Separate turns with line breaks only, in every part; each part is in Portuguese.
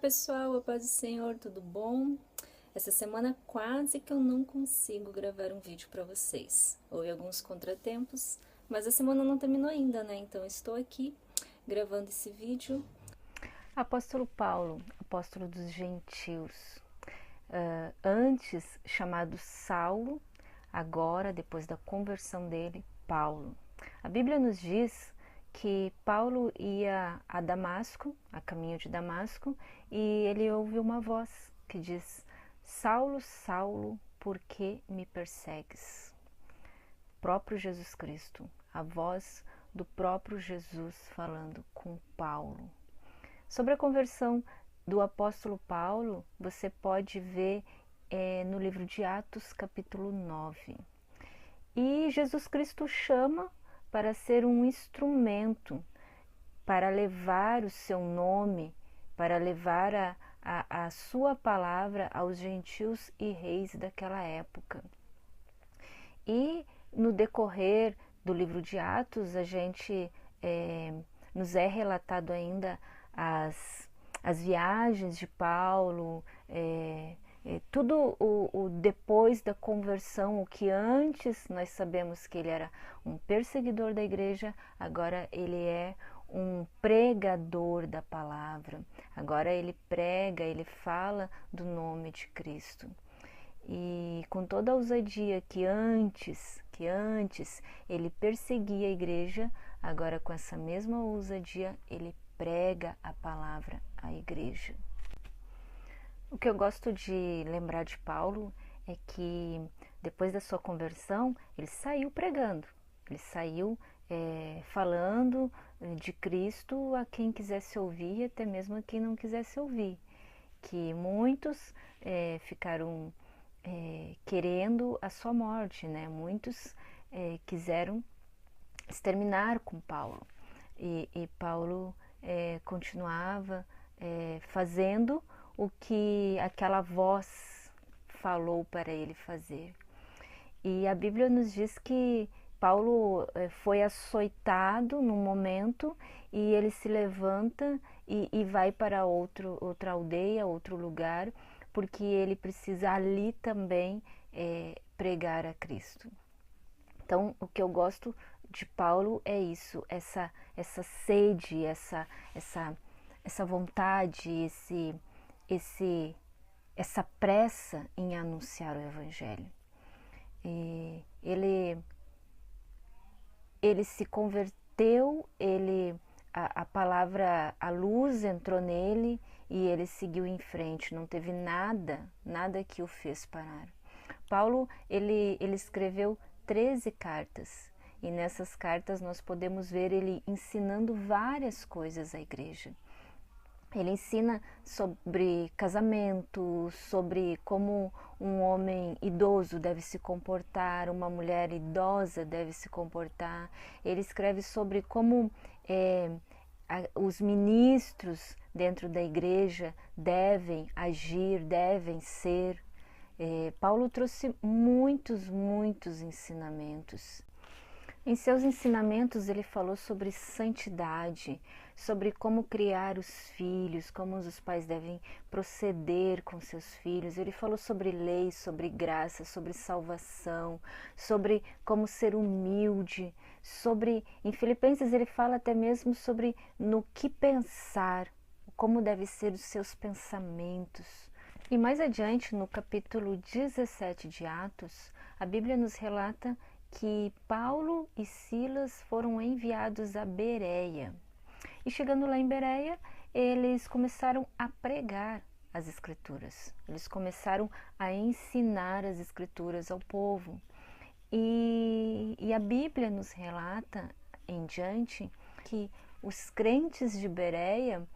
pessoal, a paz do Senhor, tudo bom? Essa semana quase que eu não consigo gravar um vídeo para vocês. Houve alguns contratempos, mas a semana não terminou ainda, né? Então estou aqui gravando esse vídeo.
Apóstolo Paulo, apóstolo dos gentios, antes chamado Saulo, agora, depois da conversão dele, Paulo. A Bíblia nos diz que Paulo ia a Damasco, a caminho de Damasco, e ele ouve uma voz que diz: Saulo, Saulo, por que me persegues? Próprio Jesus Cristo, a voz do próprio Jesus falando com Paulo. Sobre a conversão do apóstolo Paulo, você pode ver no livro de Atos, capítulo 9. E Jesus Cristo chama para ser um instrumento, para levar o seu nome, para levar a sua palavra aos gentios e reis daquela época. E no decorrer do livro de Atos, a gente nos é relatado ainda as viagens de Paulo, tudo o depois da conversão, o que antes nós sabemos que ele era um perseguidor da igreja, agora ele é um pregador da palavra, agora ele prega, ele fala do nome de Cristo. E com toda a ousadia que antes ele perseguia a igreja, agora com essa mesma ousadia ele prega a palavra à igreja. O que eu gosto de lembrar de Paulo é que depois da sua conversão ele saiu pregando, ele saiu falando de Cristo a quem quisesse ouvir, até mesmo a quem não quisesse ouvir, que muitos ficaram querendo a sua morte, né? Muitos quiseram exterminar com Paulo, e Paulo continuava fazendo o que aquela voz falou para ele fazer. E a Bíblia nos diz que Paulo foi açoitado num momento e ele se levanta e vai para outra aldeia, outro lugar, porque ele precisa ali também pregar a Cristo. Então, o que eu gosto de Paulo é isso, essa sede, essa vontade, essa pressa em anunciar o Evangelho. E ele se converteu, a palavra, a luz entrou nele e ele seguiu em frente, não teve nada que o fez parar. Paulo, ele escreveu 13 cartas e nessas cartas nós podemos ver ele ensinando várias coisas à igreja. Ele ensina sobre casamento, sobre como um homem idoso deve se comportar, uma mulher idosa deve se comportar. Ele escreve sobre como os ministros dentro da igreja devem agir, devem ser. Paulo trouxe muitos ensinamentos. Em seus ensinamentos ele falou sobre santidade, sobre como criar os filhos, como os pais devem proceder com seus filhos. Ele falou sobre lei, sobre graça, sobre salvação, sobre como ser humilde, em Filipenses ele fala até mesmo sobre no que pensar, como devem ser os seus pensamentos. E mais adiante, no capítulo 17 de Atos, a Bíblia nos relata que Paulo e Silas foram enviados a Bereia. E chegando lá em Bereia, eles começaram a pregar as Escrituras. Eles começaram a ensinar as Escrituras ao povo. E a Bíblia nos relata em diante que os crentes de Bereia,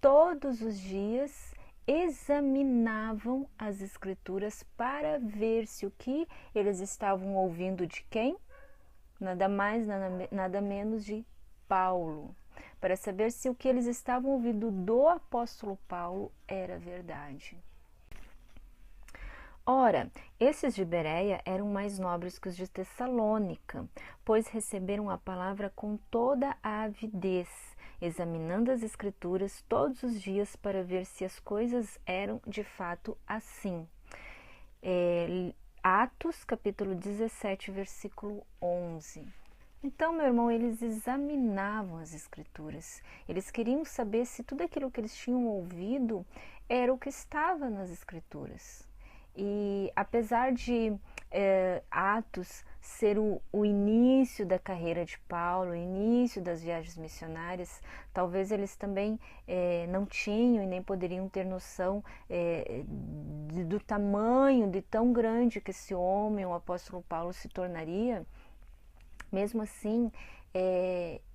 todos os dias, examinavam as Escrituras para ver se o que eles estavam ouvindo de quem? Nada mais, nada menos de Paulo, para saber se o que eles estavam ouvindo do apóstolo Paulo era verdade. Ora, esses de Bereia eram mais nobres que os de Tessalônica, pois receberam a palavra com toda a avidez, examinando as Escrituras todos os dias para ver se as coisas eram de fato assim. Atos, capítulo 17, versículo 11. Então, meu irmão, eles examinavam as Escrituras. Eles queriam saber se tudo aquilo que eles tinham ouvido era o que estava nas Escrituras. E apesar de Atos ser o início da carreira de Paulo, o início das viagens missionárias, talvez eles também não tinham e nem poderiam ter noção do tamanho, de tão grande que esse homem, o apóstolo Paulo, se tornaria. Mesmo assim,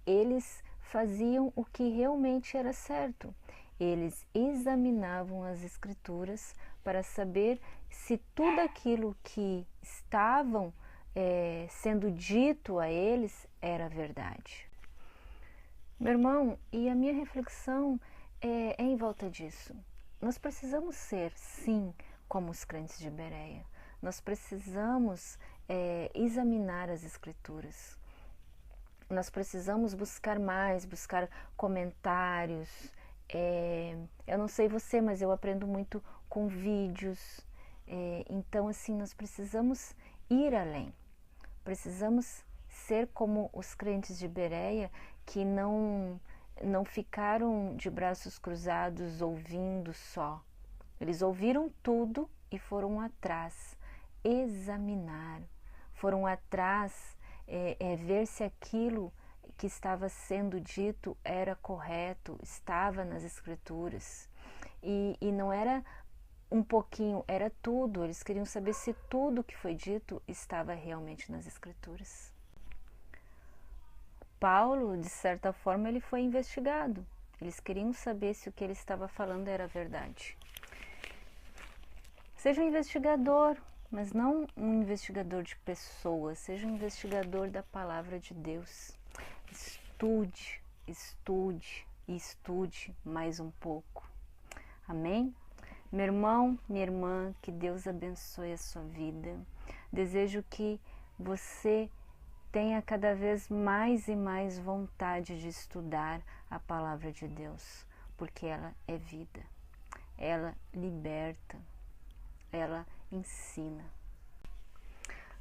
eles faziam o que realmente era certo. Eles examinavam as Escrituras para saber se tudo aquilo que estavam sendo dito a eles era verdade. Meu irmão, e a minha reflexão é em volta disso. Nós precisamos ser, sim, como os crentes de Bereia. Nós precisamos examinar as Escrituras. Nós precisamos buscar mais, buscar comentários. Eu não sei você, mas eu aprendo muito com vídeos. Então, assim, nós precisamos ir além. Precisamos ser como os crentes de Bereia, que não ficaram de braços cruzados ouvindo só. Eles ouviram tudo e foram atrás, examinar, foram atrás ver se aquilo que estava sendo dito era correto, estava nas Escrituras. E não era um pouquinho, era tudo. Eles queriam saber se tudo que foi dito estava realmente nas Escrituras. Paulo, de certa forma, ele foi investigado. Eles queriam saber se o que ele estava falando era verdade. Seja um investigador, mas não um investigador de pessoas, seja um investigador da palavra de Deus. Estude, estude e estude mais um pouco. Amém? Meu irmão, minha irmã, que Deus abençoe a sua vida. Desejo que você tenha cada vez mais e mais vontade de estudar a palavra de Deus, porque ela é vida, ela liberta, ela ensina.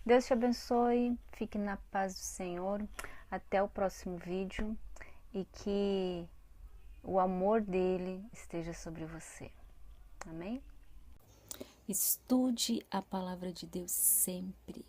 Deus te abençoe, fique na paz do Senhor, até o próximo vídeo e que o amor dele esteja sobre você. Amém?
Estude a palavra de Deus sempre.